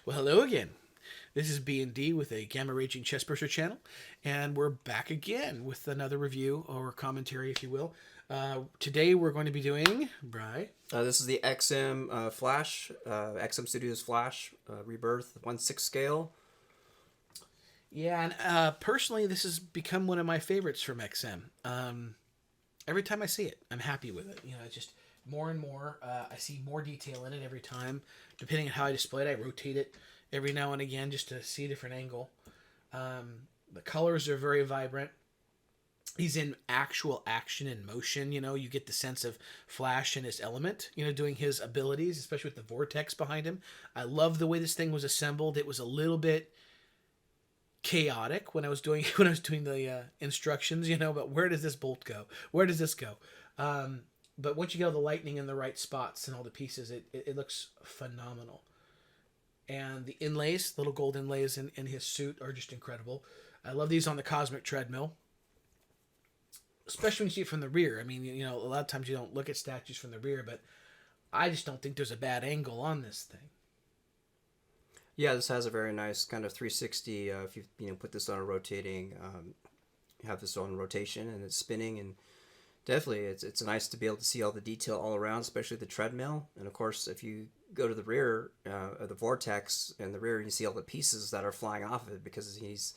Well, hello again. This is B&D with a Gamma Raging Chestburster channel, and we're back again with another review or commentary, if you will. Today we're going to be doing, Bry. This is the XM Flash, XM Studios Flash Rebirth 1/6 scale. Yeah, and personally, this has become one of my favorites from XM. Every time I see it, I'm happy with it. Just more and more. I see more detail in it every time. Depending on how I display it, I rotate it every now and again just to see a different angle. The colors are very vibrant. He's in actual action and motion. You get the sense of Flash and his element, doing his abilities, especially with the vortex behind him. I love the way this thing was assembled. It was a little bit chaotic when I was doing the instructions, but where does this bolt go? Where does this go? But once you get all the lightning in the right spots and all the pieces, it looks phenomenal. And the inlays, little gold inlays in his suit are just incredible. I love these on the cosmic treadmill, especially when you see it from the rear. I mean, a lot of times you don't look at statues from the rear, but I just don't think there's a bad angle on this thing. Yeah, this has a very nice kind of 360. If you put this on a rotating, have this on rotation and it's spinning, and definitely it's nice to be able to see all the detail all around, especially the treadmill. And of course, if you go to the rear of the vortex in the rear, you see all the pieces that are flying off of it because he's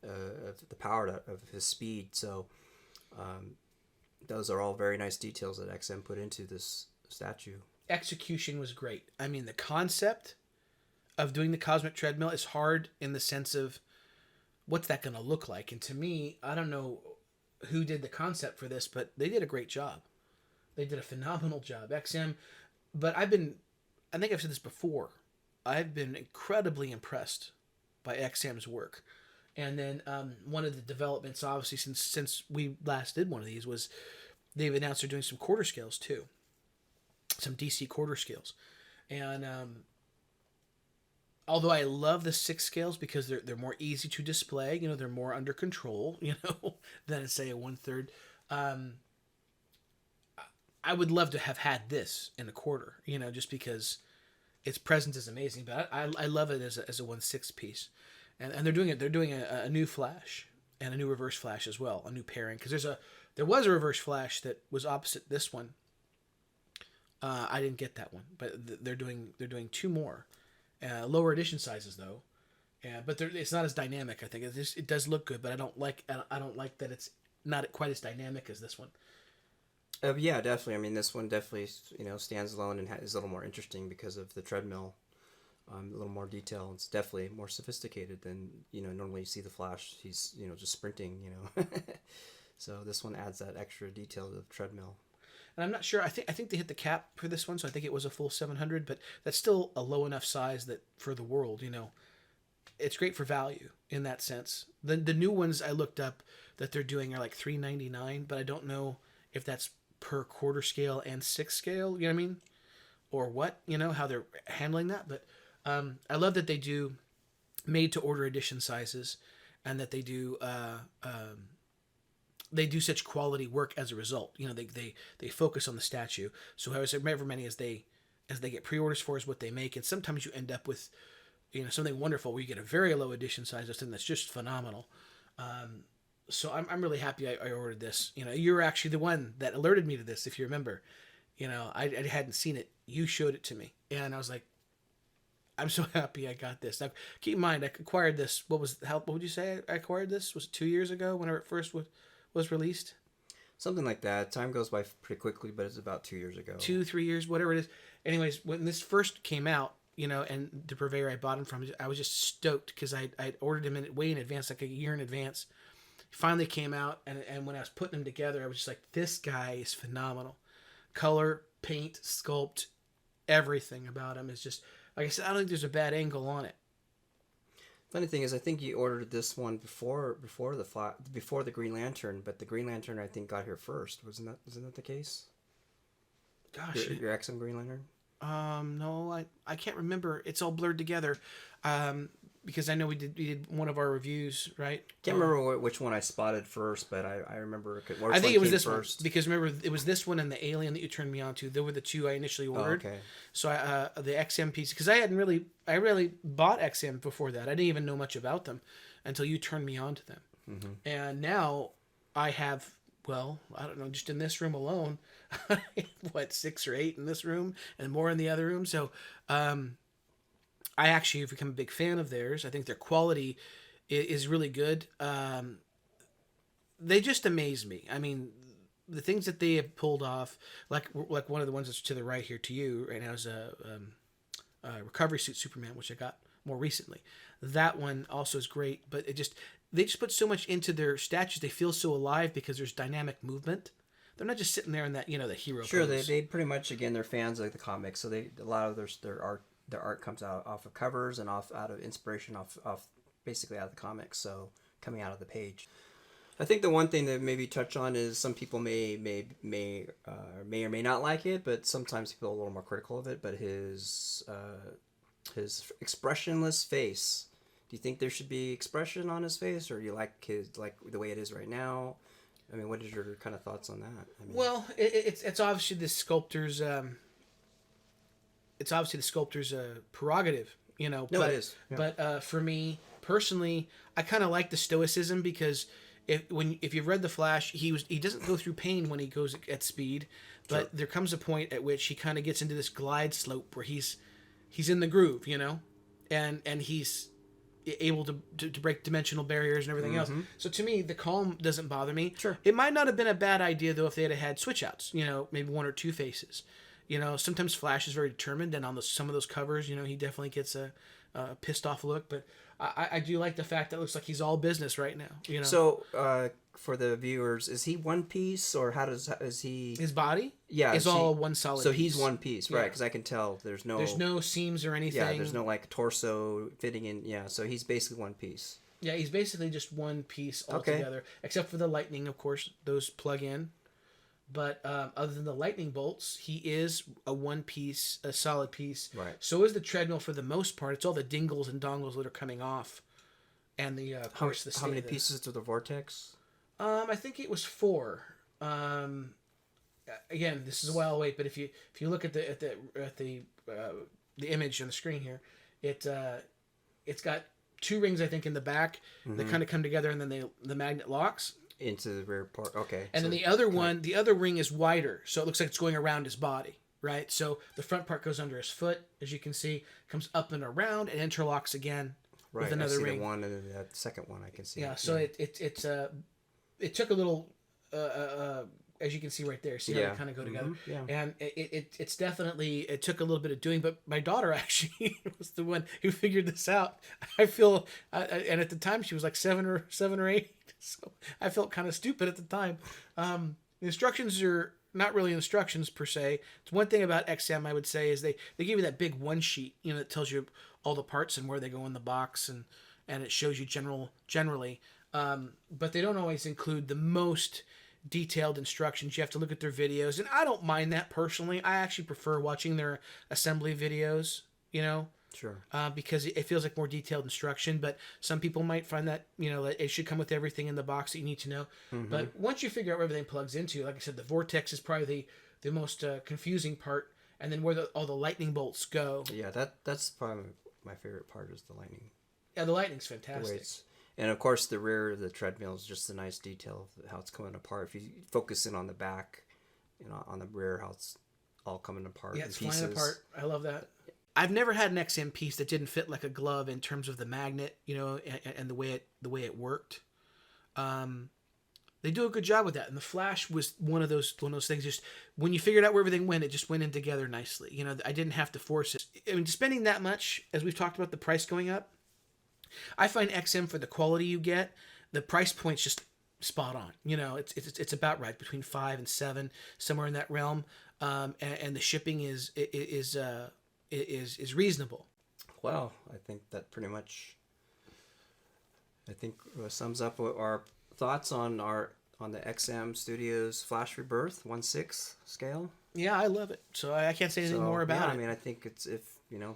the power of his speed. So those are all very nice details that XM put into this statue. Execution was great. I mean, the concept of doing the cosmic treadmill is hard in the sense of what's that going to look like. And to me, I don't know who did the concept for this, but they did a great job. They did a phenomenal job. XM, but I think I've said this before, I've been incredibly impressed by XM's work. And then one of the developments, obviously, since we last did one of these, was they've announced they're doing some quarter scales too, some DC quarter scales. And although I love the 6 scales because they're more easy to display, they're more under control, than say a 1/3. I would love to have had this in a quarter, just because its presence is amazing. But I love it as a 1/6 piece, and they're doing it. They're doing a new Flash and a new Reverse Flash as well, a new pairing, because there was a Reverse Flash that was opposite this one. I didn't get that one, but they're doing 2 more. Lower edition sizes though, but it's not as dynamic. I think it does look good, but I don't like that it's not quite as dynamic as this one. Yeah, definitely. I mean, this one definitely stands alone and is a little more interesting because of the treadmill. A little more detail. It's definitely more sophisticated than normally you see the Flash. He's just sprinting. So this one adds that extra detail to the treadmill. And I'm not sure. I think they hit the cap for this one, so I think it was a full 700. But that's still a low enough size that for the world, it's great for value in that sense. The new ones I looked up that they're doing are like $399, but I don't know if that's per quarter scale and 6 scale. You know what I mean? Or what? How they're handling that. But I love that they do made to order edition sizes, and that they do. They do such quality work as a result. They focus on the statue. So however many as they get pre-orders for is what they make, and sometimes you end up with something wonderful where you get a very low edition size of something that's just phenomenal. So I'm really happy I ordered this. You're actually the one that alerted me to this, if you remember. I hadn't seen it. You showed it to me, and I was like, I'm so happy I got this. Now keep in mind, I acquired this. What would you say I acquired this? Was it 2 years ago whenever it first was released? Something like that. Time goes by pretty quickly, but it's about 2 years ago. 2-3 years, whatever it is. Anyways, when this first came out, and the purveyor I bought him from, I was just stoked because I'd ordered him way in advance, like a year in advance. He finally came out, and when I was putting them together, I was just like, this guy is phenomenal. Color, paint, sculpt, everything about him is just, like I said, I don't think there's a bad angle on it. Funny thing is, I think you ordered this one before the Green Lantern, but the Green Lantern I think got here first. Wasn't that the case? Gosh, your XM Green Lantern. no, I can't remember. It's all blurred together. because I know we did one of our reviews, right? Can't remember which one I spotted first, but I remember. I think it was this first. One because remember it was this one and the Alien that you turned me on to. They were the two I initially ordered. Oh, okay. So the XM piece, because I really bought XM before that. I didn't even know much about them until you turned me on to them. Mm-hmm. And now I have, well, I don't know, just in this room alone, 6 or 8 in this room and more in the other room. So I actually have become a big fan of theirs. I think their quality is really good. They just amaze me. I mean, the things that they have pulled off, like one of the ones that's to the right here to you right now is a recovery suit Superman, which I got more recently. That one also is great, but they just put so much into their statues. They feel so alive because there's dynamic movement. They're not just sitting there in that, the hero Sure, pose. they pretty much, again, they're fans of the comics, so a lot of their art comes off of covers and out of inspiration off basically out of the comics, so coming out of the page. I think the one thing that maybe touch on is some people may or may not like it, but sometimes people are a little more critical of it. But his expressionless face. Do you think there should be expression on his face, or do you like the way it is right now? I mean, what is your kind of thoughts on that? I mean, well, it's obviously the sculptor's. It's obviously the sculptor's prerogative, No, but, it is. Yeah. But for me personally, I kind of like the stoicism because if you've read The Flash, he doesn't go through pain when he goes at speed, but sure. There comes a point at which he kind of gets into this glide slope where he's in the groove, and he's able to break dimensional barriers and everything else. So to me, the calm doesn't bother me. Sure. It might not have been a bad idea though if they had switch outs, maybe one or two faces. Sometimes Flash is very determined, and on some of those covers, he definitely gets a pissed off look. But I do like the fact that it looks like he's all business right now. So for the viewers, is he one piece, or is he? His body, is all one solid. So piece. He's one piece, right? Because I can tell there's no seams or anything. Yeah, there's no torso fitting in. Yeah, so he's basically one piece. Yeah, he's basically just one piece altogether, except for the lightning, of course. Those plug in. But other than the lightning bolts, he is a one piece, a solid piece. Right. So is the treadmill for the most part. It's all the dingles and dongles that are coming off, and the of course the. How many pieces to the vortex? I think it was 4. Again, this is a while away, but if you look at the image on the screen here, it's got 2 rings I think in the back that kind of come together, and then the magnet locks. Into the rear part, okay. And then the other ring is wider, so it looks like it's going around his body, right? So the front part goes under his foot, as you can see, comes up and around, and interlocks again with another ring. The one and then the second one I can see. Yeah, so it took a little, as you can see right there, see how they kind of go together. Yeah. And it's definitely, it took a little bit of doing, but my daughter actually was the one who figured this out. I feel, and at the time she was like 7 or 8. So I felt kind of stupid at the time. The instructions are not really instructions per se. It's one thing about XM I would say is they give you that big one sheet, that tells you all the parts and where they go in the box, and it shows you generally. But they don't always include the most detailed instructions. You have to look at their videos, and I don't mind that personally. I actually prefer watching their assembly videos, Sure. Because it feels like more detailed instruction, but some people might find that, that it should come with everything in the box that you need to know. But once you figure out where everything plugs into, like I said, the vortex is probably the most confusing part, and then where all the lightning bolts go. Yeah, that's probably my favorite part is the lightning. Yeah, the lightning's fantastic. And of course, the rear of the treadmill is just a nice detail of how it's coming apart. If you focus in on the back, on the rear, how it's all coming apart. Yeah, it's flying apart. I love that. I've never had an XM piece that didn't fit like a glove in terms of the magnet, and the way it worked. They do a good job with that, and the Flash was one of those things. Just when you figured out where everything went, it just went in together nicely. I didn't have to force it. I mean, spending that much, as we've talked about, the price going up. I find XM for the quality you get, the price point's just spot on. It's about right between 5 and 7, somewhere in that realm, and the shipping is reasonable. Well, I think that pretty much sums up our thoughts on the XM Studios Flash Rebirth 1/6 scale. Yeah, I love it. So I can't say anything more about yeah, it. I mean, I think it's if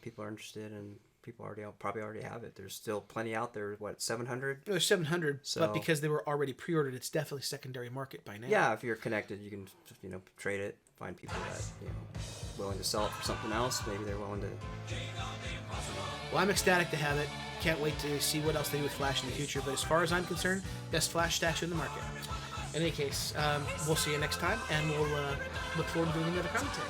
people are interested and people probably already have it. There's still plenty out there. What 700? There's 700, So- but because they were already pre-ordered, it's definitely secondary market by now. Yeah, if you're connected, you can trade it. Find people that willing to sell it for something else. Maybe they're willing to. Well, I'm ecstatic to have it. Can't wait to see what else they do with Flash in the future. But as far as I'm concerned, best Flash statue in the market. In any case, we'll see you next time, and we'll look forward to doing another commentary.